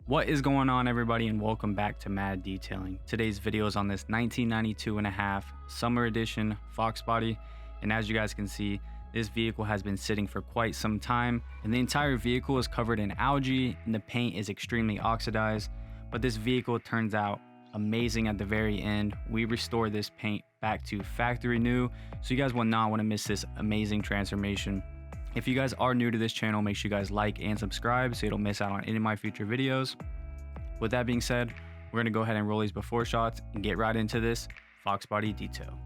What is going on, everybody, and welcome back to Mad Detailing. Today's video is on this 1992 and a half summer edition Fox body, and as you guys can see, this vehicle has been sitting for quite some time, and the entire vehicle is covered in algae and the paint is extremely oxidized. But this vehicle turns out amazing at the very end. We restore this paint back to factory new, so you guys will not want to miss this amazing transformation. If you guys are new to this channel, make sure you guys like and subscribe so you don't miss out on any of my future videos. With that being said, we're going to go ahead and roll these before shots and get right into this Fox body detail.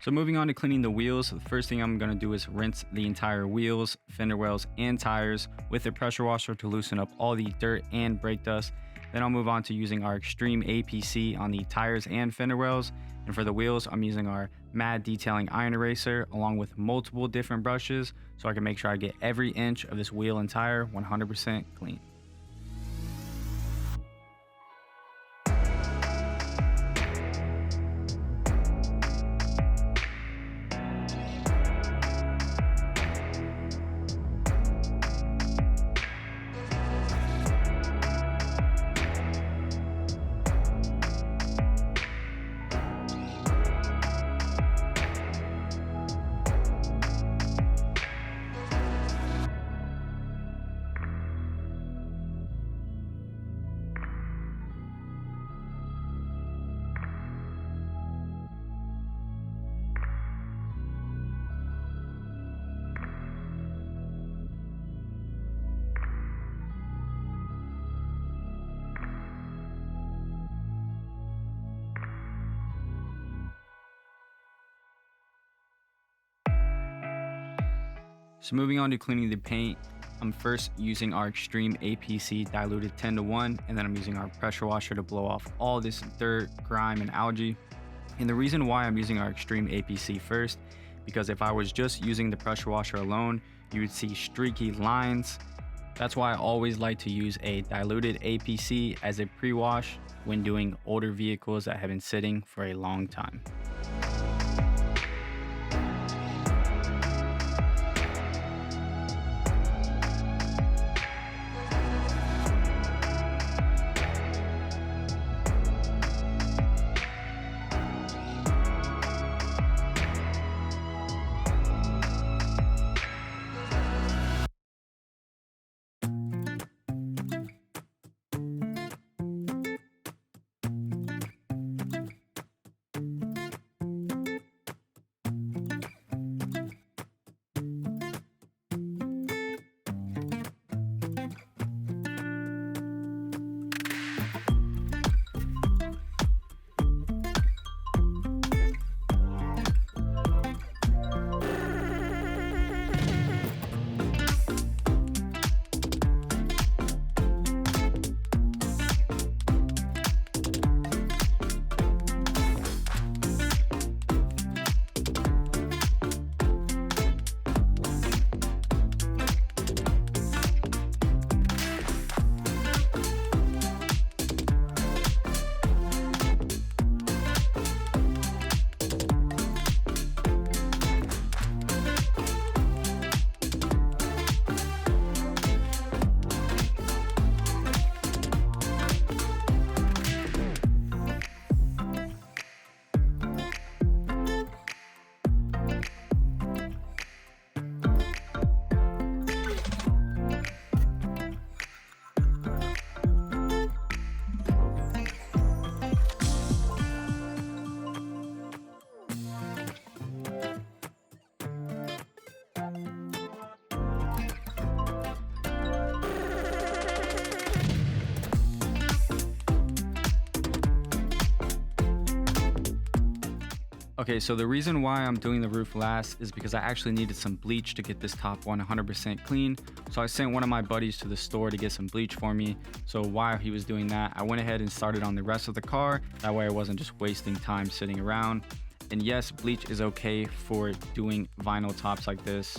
So moving on to cleaning the wheels, the first thing I'm going to do is rinse the entire wheels, fender wells, and tires with a pressure washer to loosen up all the dirt and brake dust. Then I'll move on to using our Extreme APC on the tires and fender wells. And for the wheels, I'm using our Mad Detailing Iron Eraser along with multiple different brushes so I can make sure I get every inch of this wheel and tire 100% clean. So moving on to cleaning the paint, I'm first using our Extreme APC diluted 10:1, and then I'm using our pressure washer to blow off all this dirt, grime, and algae. And the reason why I'm using our Extreme APC first, because if I was just using the pressure washer alone, you would see streaky lines. That's why I always like to use a diluted APC as a pre-wash when doing older vehicles that have been sitting for a long time. Okay, so the reason why I'm doing the roof last is because I actually needed some bleach to get this top 100% clean. So I sent one of my buddies to the store to get some bleach for me. So while he was doing that, I went ahead and started on the rest of the car. That way I wasn't just wasting time sitting around. And yes, bleach is okay for doing vinyl tops like this.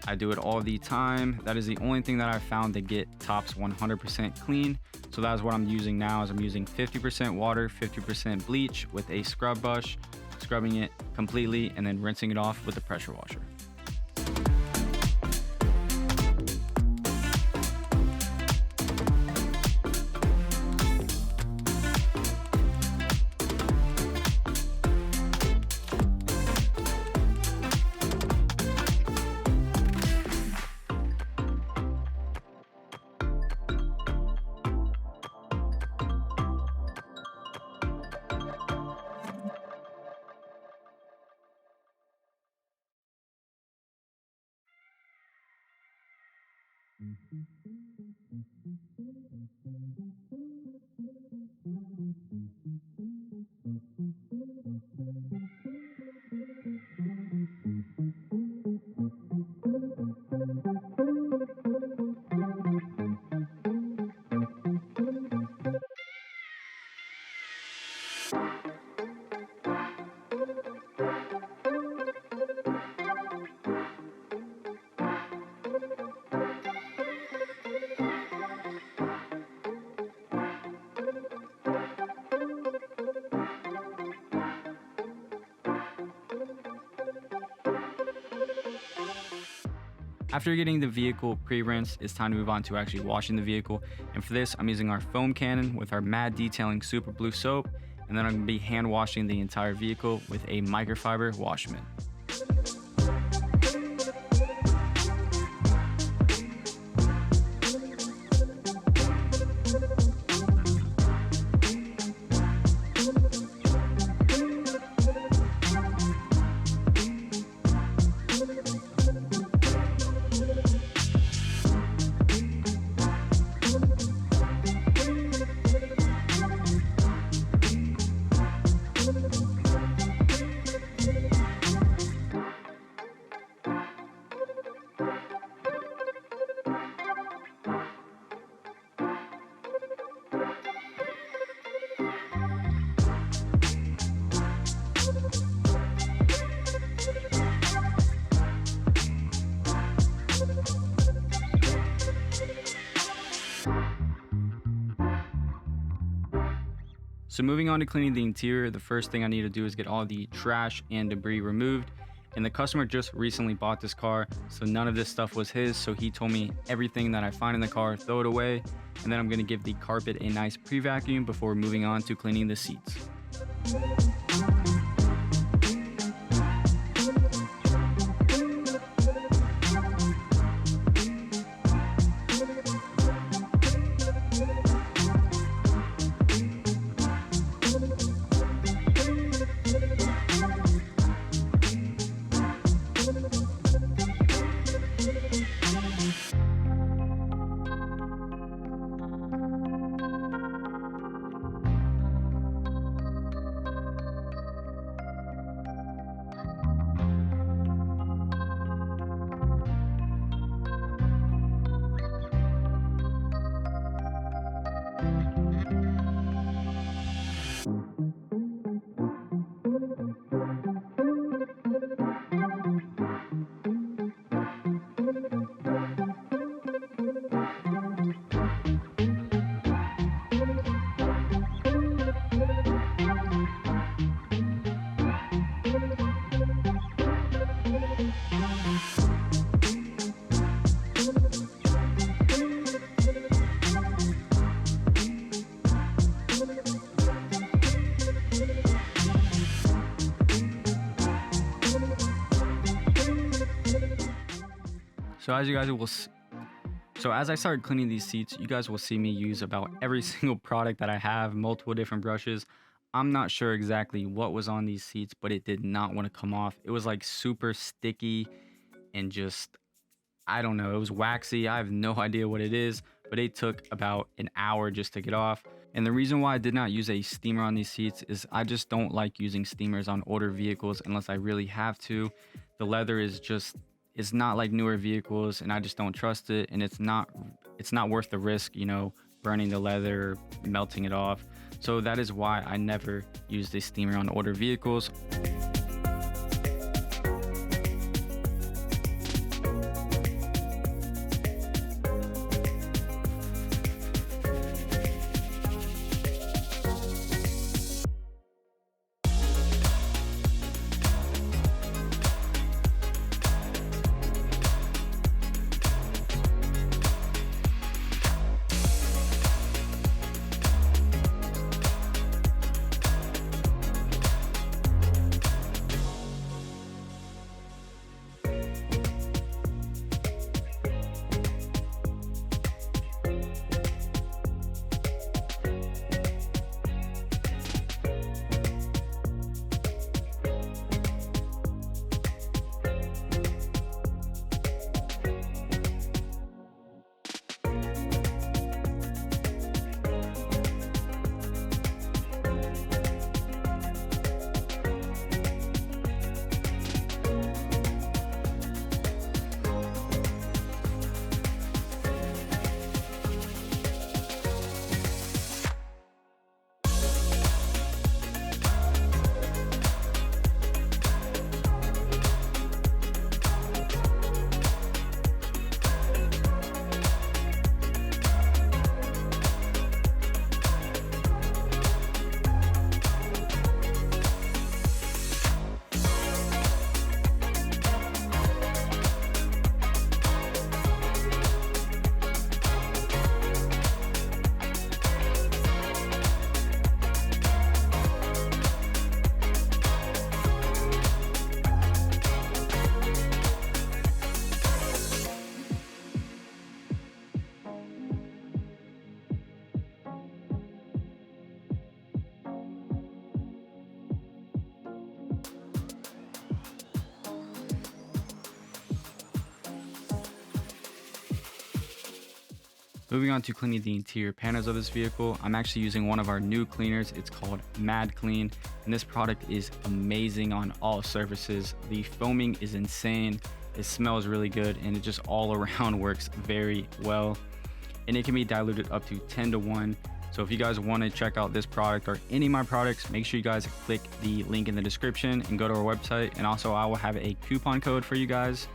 I do it all the time. That is the only thing that I found to get tops 100% clean. So that's what I'm using now. Is I'm using 50% water, 50% bleach with a scrub brush, scrubbing it completely and then rinsing it off with a pressure washer. After getting the vehicle pre-rinsed, it's time to move on to actually washing the vehicle. And for this, I'm using our foam cannon with our Mad Detailing Super Blue soap. And then I'm gonna be hand washing the entire vehicle with a microfiber wash mitt. So moving on to cleaning the interior, the first thing I need to do is get all the trash and debris removed. And the customer just recently bought this car, so none of this stuff was his. So he told me everything that I find in the car, throw it away. And then I'm gonna give the carpet a nice pre-vacuum before moving on to cleaning the seats. So as I started cleaning these seats, you guys will see me use about every single product that I have, multiple different brushes. I'm not sure exactly what was on these seats, but it did not want to come off. It was like super sticky and just, I don't know, it was waxy. I have no idea what it is. but it took about an hour just to get off. And the reason why I did not use a steamer on these seats is I just don't like using steamers on older vehicles unless I really have to. The leather is just, it's not like newer vehicles, and I just don't trust it, and it's not worth the risk, burning the leather, melting it off. So that is why I never use the steamer on older vehicles. Moving on to cleaning the interior panels of this vehicle, I'm actually using one of our new cleaners. It's called Mad Clean, and this product is amazing on all surfaces. The foaming is insane, it smells really good, and it just all around works very well. And it can be diluted up to 10-1. So if you guys want to check out this product or any of my products, make sure you guys click the link in the description and go to our website. And also I will have a coupon code for you guys.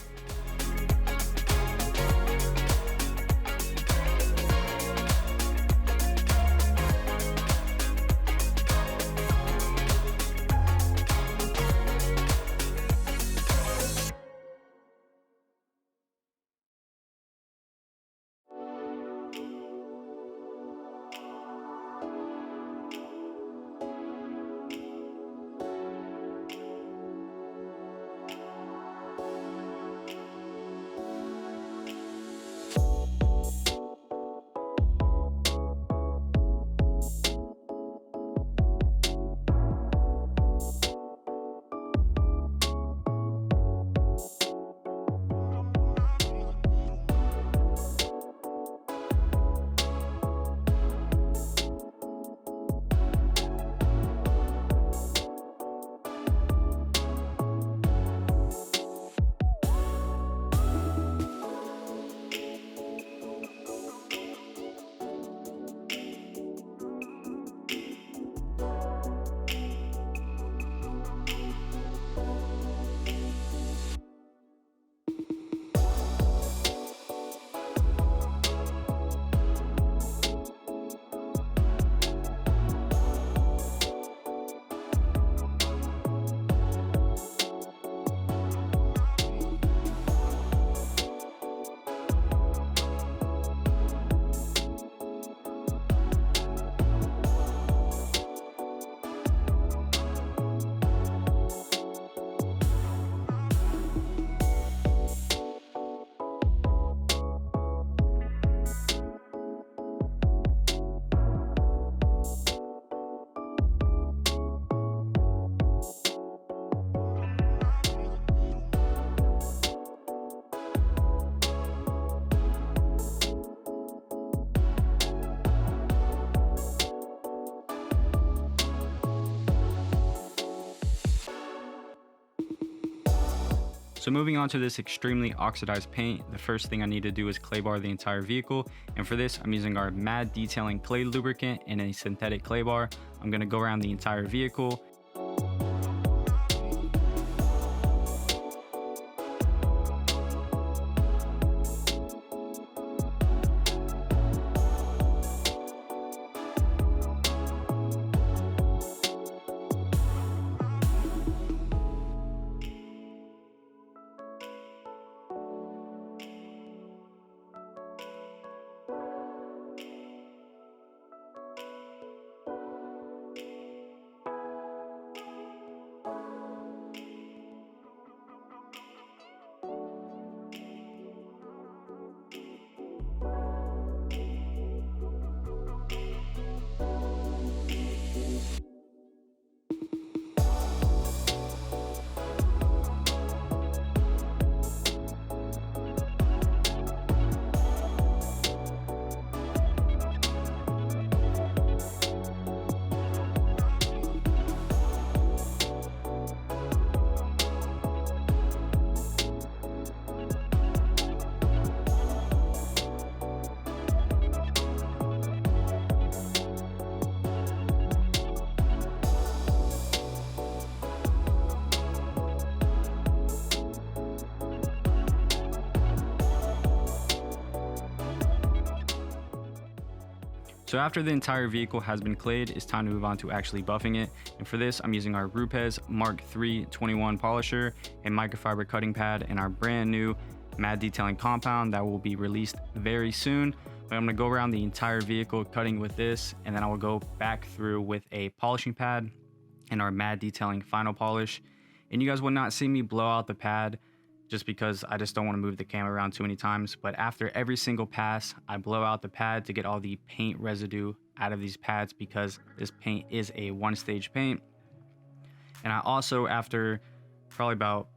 So moving on to this extremely oxidized paint, the first thing I need to do is clay bar the entire vehicle. And for this, I'm using our Mad Detailing clay lubricant in a synthetic clay bar. I'm gonna go around the entire vehicle. So after the entire vehicle has been clayed, it's time to move on to actually buffing it. And for this, I'm using our Rupes Mark III 21 polisher, a microfiber cutting pad, and our brand new Mad Detailing compound that will be released very soon. But I'm gonna go around the entire vehicle cutting with this, and then I will go back through with a polishing pad and our Mad Detailing final polish. And you guys will not see me blow out the pad just because I just don't want to move the camera around too many times. But after every single pass, I blow out the pad to get all the paint residue out of these pads, because this paint is a one-stage paint. And I also, after probably about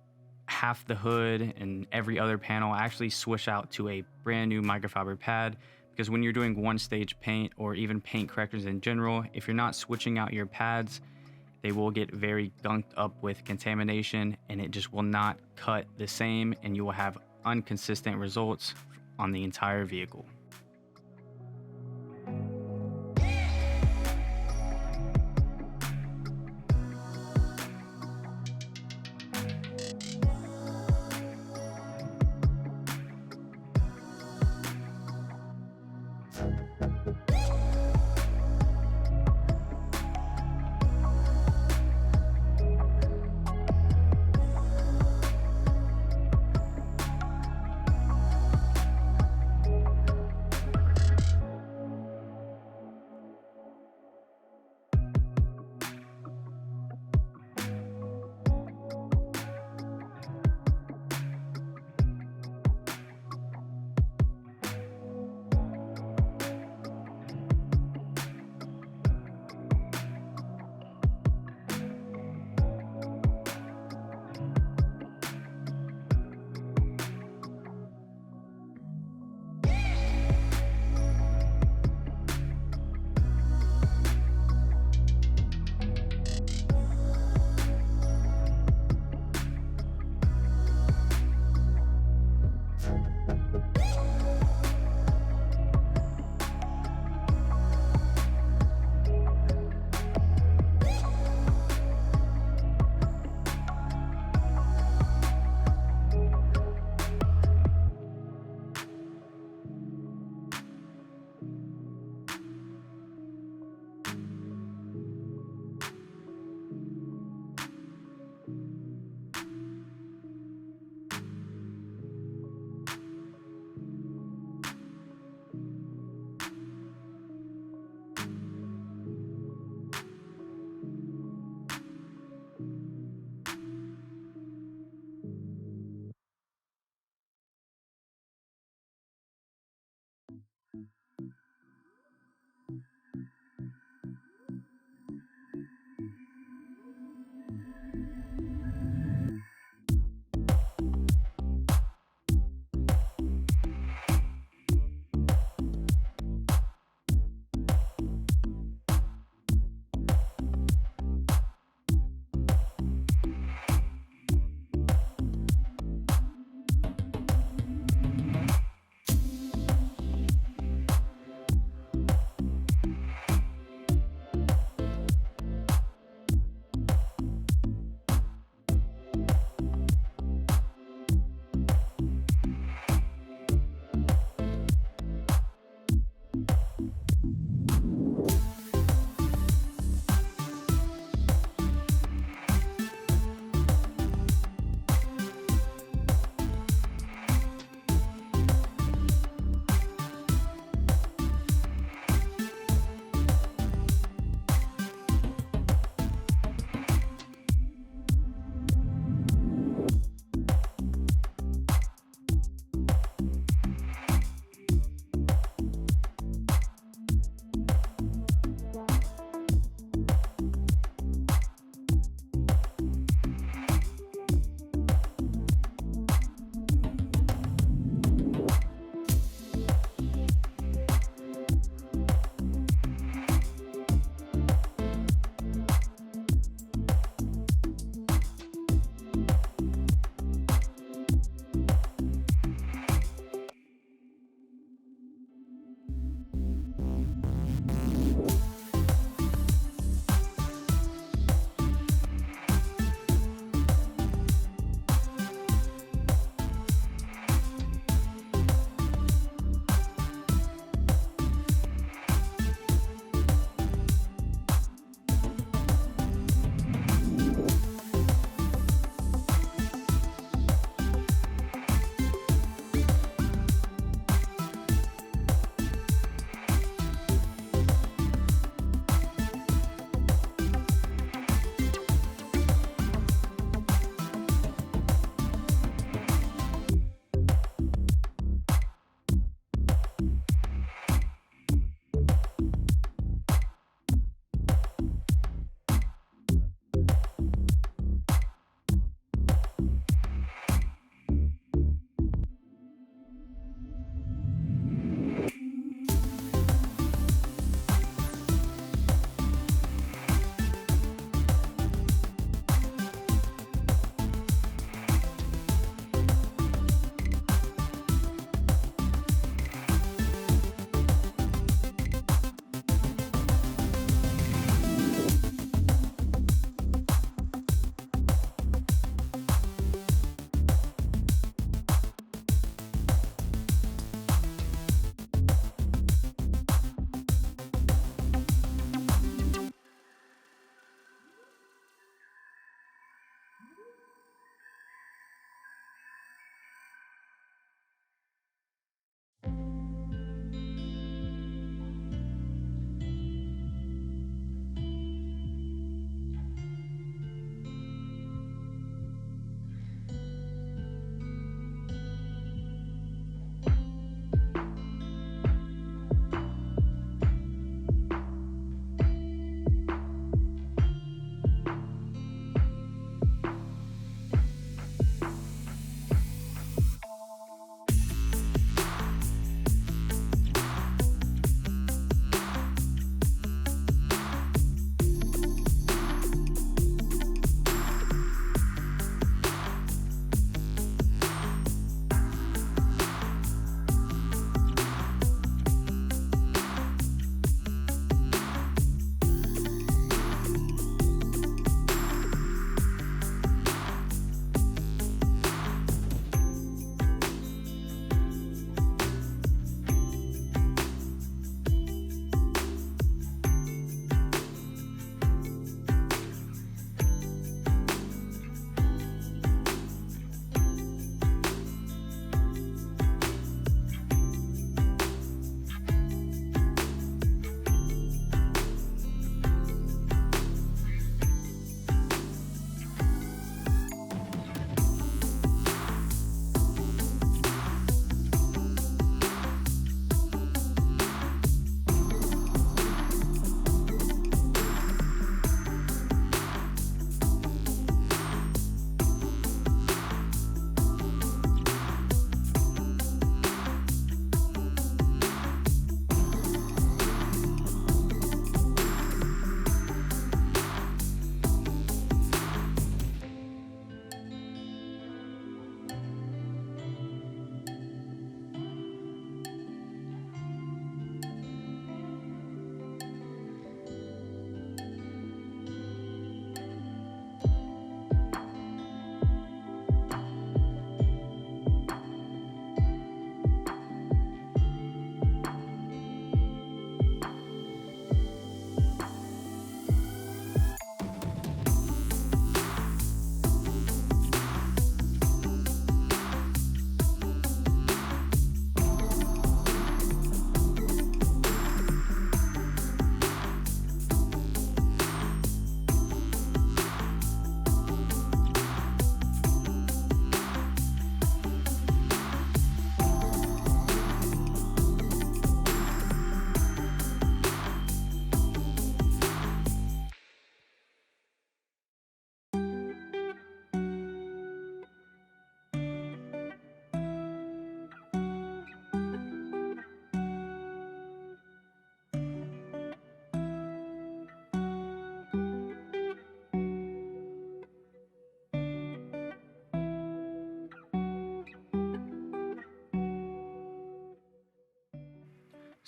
half the hood and every other panel, I actually switch out to a brand new microfiber pad, because when you're doing one-stage paint or even paint correctors in general, if you're not switching out your pads, they will get very gunked up with contamination, and it just will not cut the same, and you will have inconsistent results on the entire vehicle.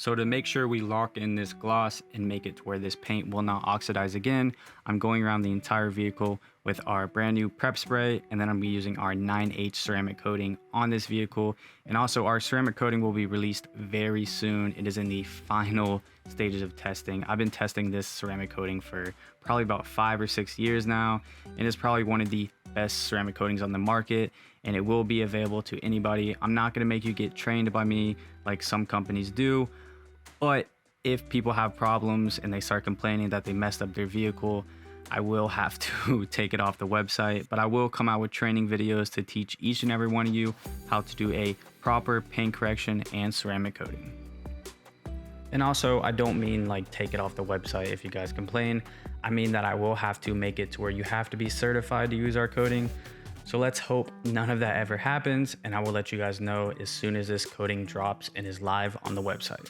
So to make sure we lock in this gloss and make it to where this paint will not oxidize again, I'm going around the entire vehicle with our brand new prep spray, and then I'm using our 9H ceramic coating on this vehicle. And also our ceramic coating will be released very soon. It is in the final stages of testing. I've been testing this ceramic coating for probably about 5 or 6 years now, and it's probably one of the best ceramic coatings on the market, and it will be available to anybody. I'm not going to make you get trained by me like some companies do, but if people have problems and they start complaining that they messed up their vehicle, I will have to take it off the website. But I will come out with training videos to teach each and every one of you how to do a proper paint correction and ceramic coating. And also, I don't mean like take it off the website if you guys complain. I mean that I will have to make it to where you have to be certified to use our coating. So let's hope none of that ever happens, and I will let you guys know as soon as this coating drops and is live on the website.